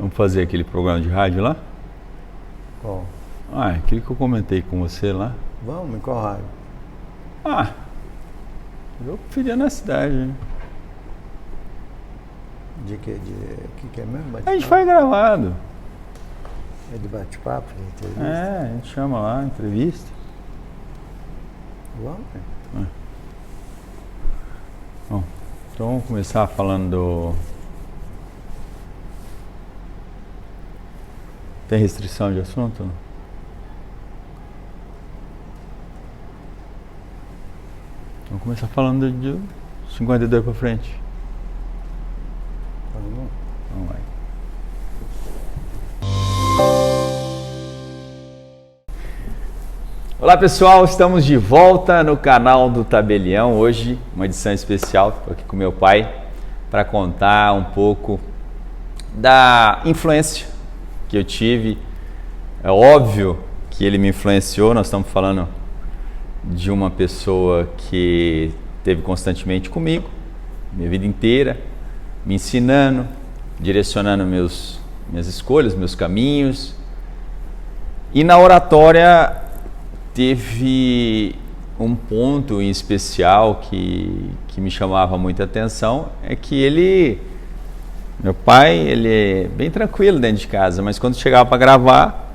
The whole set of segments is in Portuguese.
Vamos fazer aquele programa de rádio lá? Qual? Ah, aquele que eu comentei com você lá. Vamos, em qual rádio? Ah, eu preferia na cidade, né? De que? Que é mesmo? A gente faz gravado. É de bate-papo, de entrevista? É, a gente chama lá, entrevista. Vamos? Bom, então vamos começar falando do... Tem restrição de assunto? Não? Vamos começar falando de 52 para frente. Vamos. Vamos lá. Olá pessoal, estamos de volta no canal do Tabelião. Hoje uma edição especial, estou aqui com meu pai para contar um pouco da influência que eu tive. É óbvio que ele me influenciou, nós estamos falando de uma pessoa que esteve constantemente comigo, minha vida inteira, me ensinando, direcionando minhas escolhas, meus caminhos. E na oratória teve um ponto em especial que me chamava muita atenção, é que meu pai, ele é bem tranquilo dentro de casa, mas quando chegava para gravar,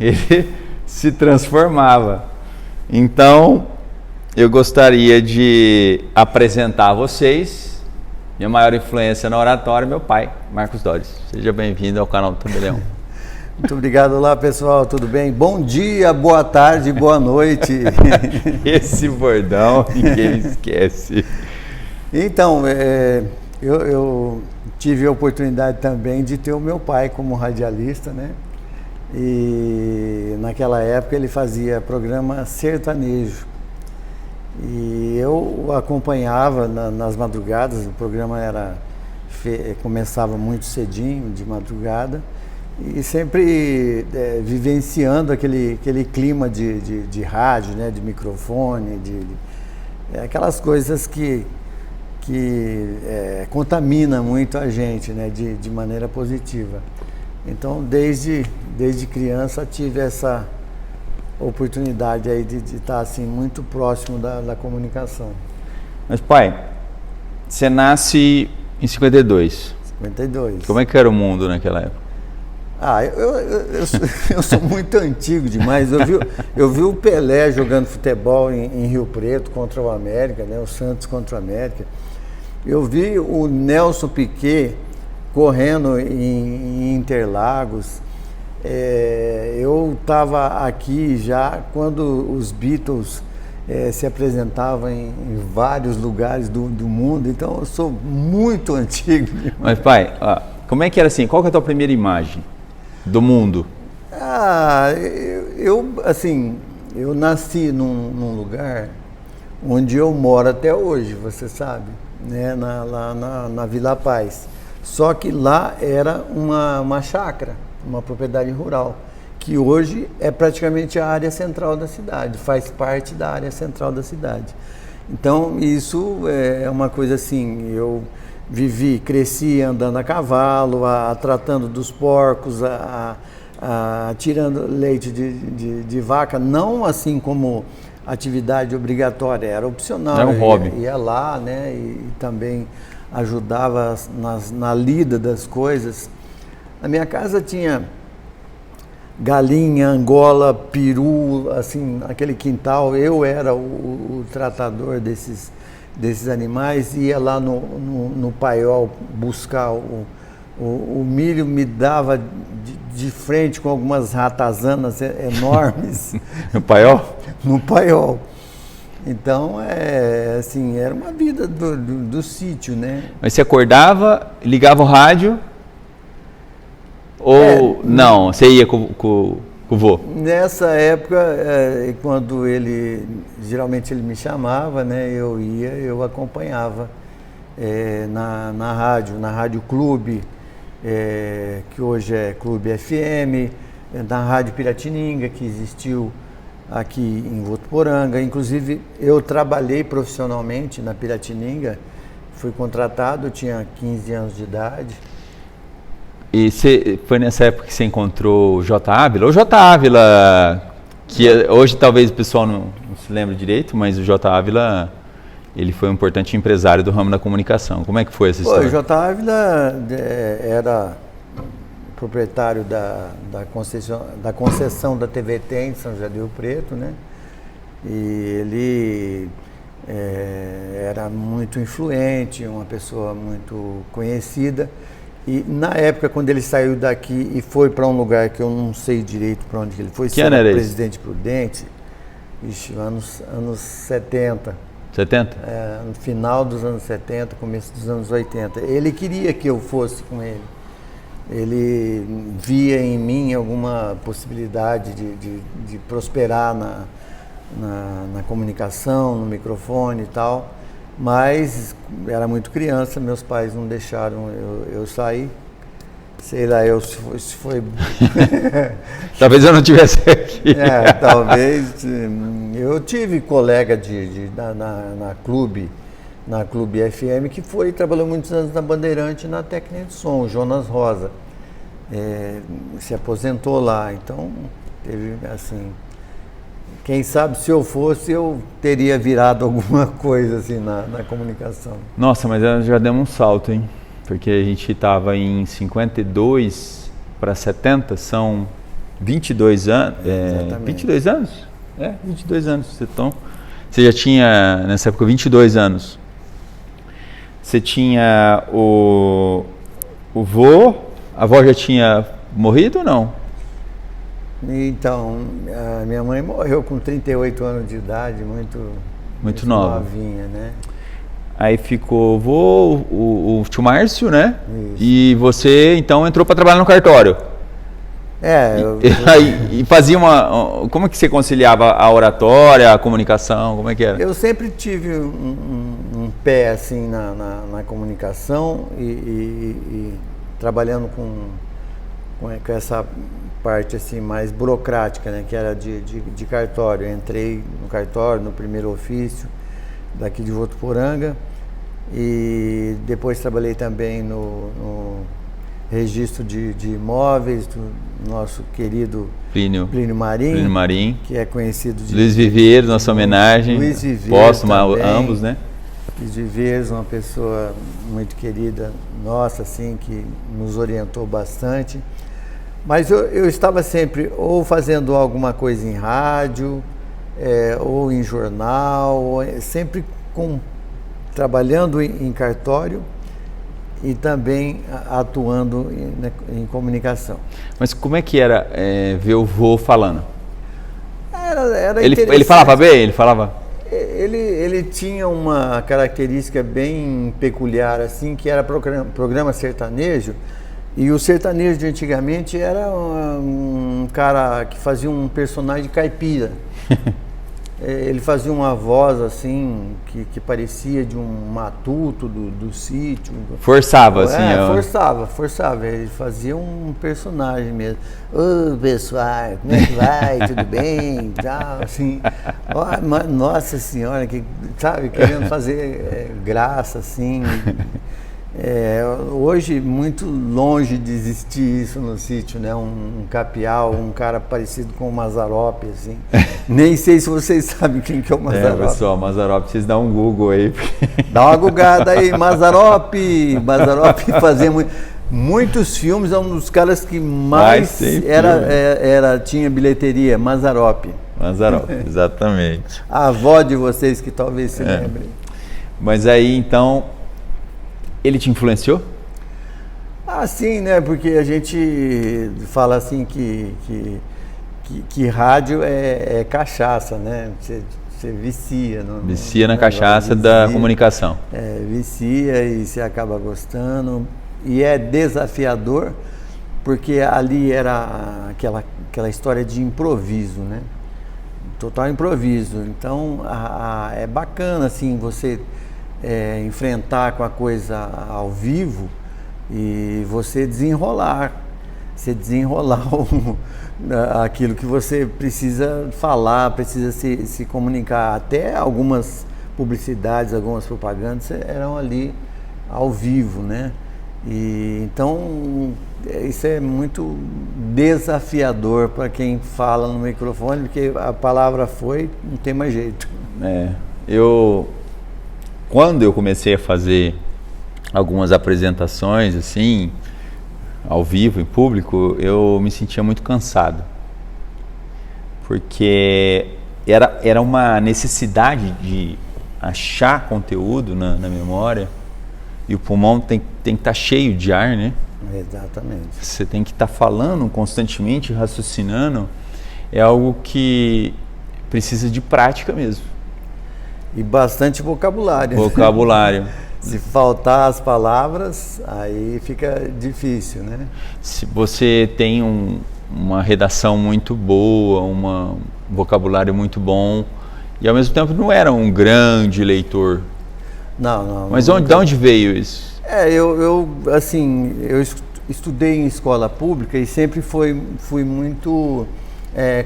ele se transformava. Então, eu gostaria de apresentar a vocês minha maior influência na oratória, meu pai, Marcos Dores. Seja bem-vindo ao canal do Tabelião. Muito obrigado. Olá pessoal, tudo bem? Bom dia, boa tarde, boa noite. Esse bordão ninguém esquece. Então, eu tive a oportunidade também de ter o meu pai como radialista, né? E naquela época ele fazia programa sertanejo. E eu acompanhava nas madrugadas, o programa começava muito cedinho, de madrugada, e sempre vivenciando aquele clima de rádio, né? De microfone, aquelas coisas que contamina muito a gente, né, de maneira positiva. Então, desde criança tive essa oportunidade aí de estar assim muito próximo da comunicação. Mas pai, você nasce em 52. 52. Como é que era o mundo naquela época? Ah, eu sou muito antigo demais. Eu vi o Pelé jogando futebol em Rio Preto contra o América, né, o Santos contra o América. Eu vi o Nelson Piquet correndo em Interlagos. Eu estava aqui já quando os Beatles se apresentavam em vários lugares do mundo, então eu sou muito antigo. Mas pai, como é que era assim? Qual que é a tua primeira imagem do mundo? Eu nasci num lugar onde eu moro até hoje, você sabe, né? Lá na Vila Paz. Só que lá era uma chácara, uma propriedade rural, que hoje é praticamente a área central da cidade, faz parte da área central da cidade. Então isso é uma coisa assim, eu cresci andando a cavalo, tratando dos porcos, tirando leite de vaca, não assim como atividade obrigatória, era opcional. Era um hobby. Ia lá, né, e também ajudava na lida das coisas. Na minha casa tinha galinha, angola, peru, assim, aquele quintal. Eu era o tratador desses animais, ia lá no paiol buscar o milho, me dava de frente com algumas ratazanas enormes. No paiol? No paiol. Então, assim, era uma vida do sítio, né? Mas você acordava, ligava o rádio ou não? Você ia com o vô? Nessa época, quando geralmente ele me chamava, né? Eu acompanhava na Rádio Clube, que hoje é Clube FM, na Rádio Piratininga, que existiu aqui em Votuporanga. Inclusive, eu trabalhei profissionalmente na Piratininga, fui contratado, eu tinha 15 anos de idade. E foi nessa época que você encontrou o J. Ávila? O J. Ávila, que hoje talvez o pessoal não se lembre direito, mas o J. Ávila, ele foi um importante empresário do ramo da comunicação. Como é que foi essa história? O J. Ávila era proprietário da concessão da TVT em São José do Rio Preto, né? E ele era muito influente, uma pessoa muito conhecida. E na época, quando ele saiu daqui e foi para um lugar que eu não sei direito para onde ele foi, ser Presidente Prudente, anos 70. 70? No final dos anos 70, começo dos anos 80. Ele queria que eu fosse com ele. Ele via em mim alguma possibilidade de prosperar na comunicação, no microfone e tal. Mas era muito criança, meus pais não deixaram eu sair. Sei lá, se foi... Talvez eu não tivesse aqui. Talvez. Eu tive colega na Clube FM, que trabalhou muitos anos na Bandeirante, na técnica de som, o Jonas Rosa. Se aposentou lá, então teve assim... Quem sabe se eu fosse, eu teria virado alguma coisa assim na comunicação. Nossa, mas já demos um salto, hein? Porque a gente estava em 52 para 70, são 22 anos. 22 anos? 22 anos. Então, você já tinha, nessa época, 22 anos. Você tinha o vô, a avó já tinha morrido ou não? Então, a minha mãe morreu com 38 anos de idade, muito nova. Novinha, né? Aí ficou o tio Márcio, né? Isso. E você, então, entrou para trabalhar no cartório. E fazia como é que você conciliava a oratória, a comunicação, como é que era? Eu sempre tive um pé, assim, na comunicação e trabalhando com essa parte assim mais burocrática, né, que era de cartório. Eu entrei no cartório, no primeiro ofício daqui de Votuporanga, e depois trabalhei também no registro de imóveis do nosso querido Plínio Marim, que é conhecido de Luiz Viveiros, nossa homenagem, Luiz Viveiros póstuma também, ambos, né? Luiz Viveiros, uma pessoa muito querida nossa, assim, que nos orientou bastante. Mas eu estava sempre ou fazendo alguma coisa em rádio, ou em jornal, sempre trabalhando em cartório e também atuando em comunicação. Mas como é que era ver o vô falando? Era ele falava bem? Ele falava? Ele tinha uma característica bem peculiar, assim, que era programa sertanejo. E o sertanejo de antigamente era um cara que fazia um personagem caipira. Ele fazia uma voz assim, que parecia de um matuto do sítio. Forçava, assim. Forçava. Ele fazia um personagem mesmo. Ô, pessoal, como é que vai? Tudo bem? Tal, assim. Nossa Senhora, sabe, querendo fazer graça, assim. Hoje, muito longe de existir isso no sítio, né? Um capial, um cara parecido com o Mazzaropi, assim. Nem sei se vocês sabem quem que é o Mazzaropi. Pessoal, Mazzaropi, vocês dão um Google aí. Dá uma googada aí, Mazzaropi fazia muitos filmes, é um dos caras que mais tinha bilheteria, Mazzaropi, exatamente. A avó de vocês que talvez se lembrem. Mas aí, então... Ele te influenciou? Sim, né? Porque a gente fala assim que rádio é cachaça, né? Você vicia. Vicia na cachaça da comunicação. Vicia e você acaba gostando. E é desafiador, porque ali era aquela história de improviso, né? Total improviso. Então, é bacana, assim, você... enfrentar com a coisa ao vivo e você desenrolar aquilo que você precisa falar, precisa se comunicar. Até algumas publicidades, algumas propagandas eram ali ao vivo, né? E então isso é muito desafiador para quem fala no microfone, porque a palavra foi, não tem mais jeito. Quando eu comecei a fazer algumas apresentações assim, ao vivo, em público, eu me sentia muito cansado, porque era uma necessidade de achar conteúdo na memória, e o pulmão tem que estar cheio de ar, né? Exatamente. Você tem que estar falando constantemente, raciocinando, é algo que precisa de prática mesmo. E bastante vocabulário. Vocabulário. Se faltar as palavras, aí fica difícil, né? Se você tem uma redação muito boa, um vocabulário muito bom, e ao mesmo tempo não era um grande leitor. Não. Mas de onde veio isso? Eu estudei em escola pública e sempre fui muito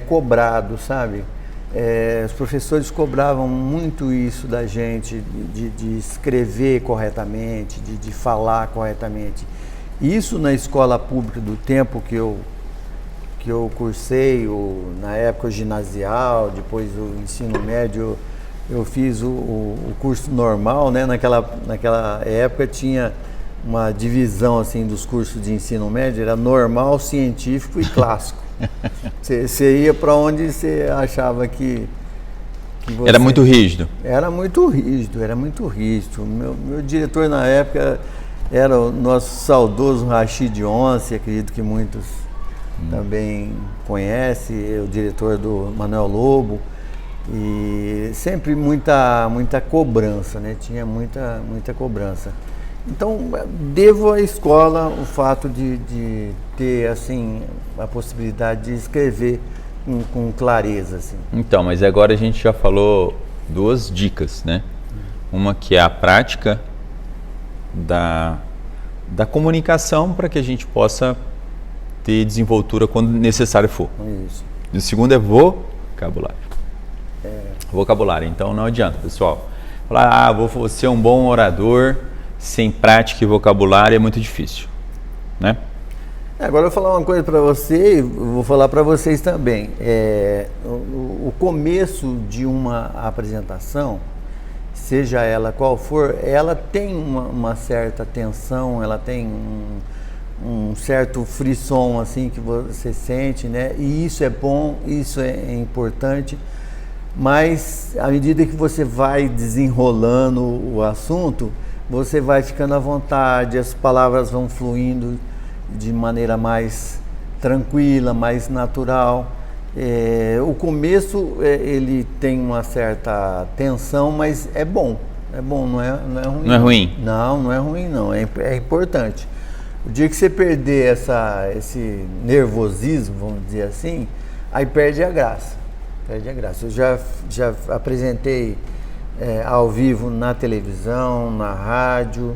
cobrado, sabe? Os professores cobravam muito isso da gente, de escrever corretamente, de falar corretamente. Isso na escola pública do tempo que eu cursei, na época ginasial, depois o ensino médio, eu fiz o curso normal, né? Naquela época tinha uma divisão assim dos cursos de ensino médio, era normal, científico e clássico. Você ia para onde você achava que você... Era muito rígido? Era muito rígido. Meu diretor na época era o nosso saudoso Rashid Once, acredito que muitos também conhecem, o diretor do Manuel Lobo. E sempre muita cobrança, né? Tinha muita cobrança. Então, devo à escola o fato de ter, assim, a possibilidade de escrever com clareza, assim. Então, mas agora a gente já falou duas dicas, né? Uma que é a prática da comunicação para que a gente possa ter desenvoltura quando necessário for. Isso. E o segundo é vocabulário. Vocabulário, então não adianta, pessoal. Falar, vou ser um bom orador sem prática e vocabulário é muito difícil, né? Agora eu vou falar uma coisa para você e vou falar para vocês também. O começo de uma apresentação, seja ela qual for, ela tem uma certa tensão, ela tem um certo frisson assim que você sente, né? E isso é bom, isso é importante. Mas à medida que você vai desenrolando o assunto, você vai ficando à vontade, as palavras vão fluindo de maneira mais tranquila, mais natural. O começo ele tem uma certa tensão, mas é bom, não é ruim. Não é ruim? Não é ruim não, é importante. O dia que você perder esse nervosismo, vamos dizer assim, aí perde a graça. Eu já apresentei ao vivo na televisão, na rádio.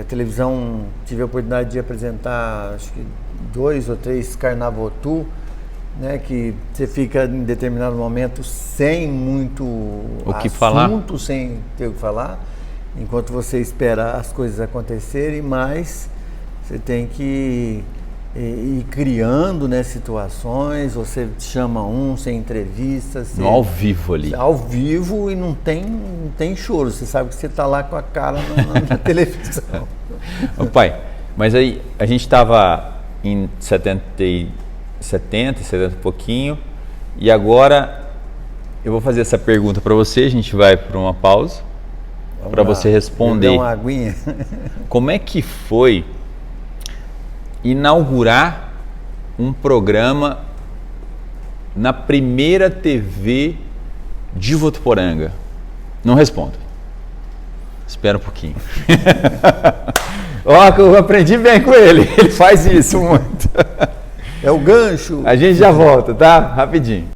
Televisão, tive a oportunidade de apresentar acho que 2 ou 3 Carnavotu, né, que você fica em determinado momento sem muito assunto, sem ter o que falar, enquanto você espera as coisas acontecerem, mas você tem que ir criando, né, situações, você chama você entrevista. Ao vivo ali. Ao vivo e não tem choro, você sabe que você está lá com a cara na televisão. Ô pai, mas aí a gente estava em 70 e pouquinho, e agora eu vou fazer essa pergunta para você, a gente vai para uma pausa, para você responder. Dá uma aguinha. Como é que foi inaugurar um programa na primeira TV de Votuporanga? Não responda. Espera um pouquinho. Ó, eu aprendi bem com ele. Ele faz isso muito. É o gancho. A gente já volta, tá? Rapidinho.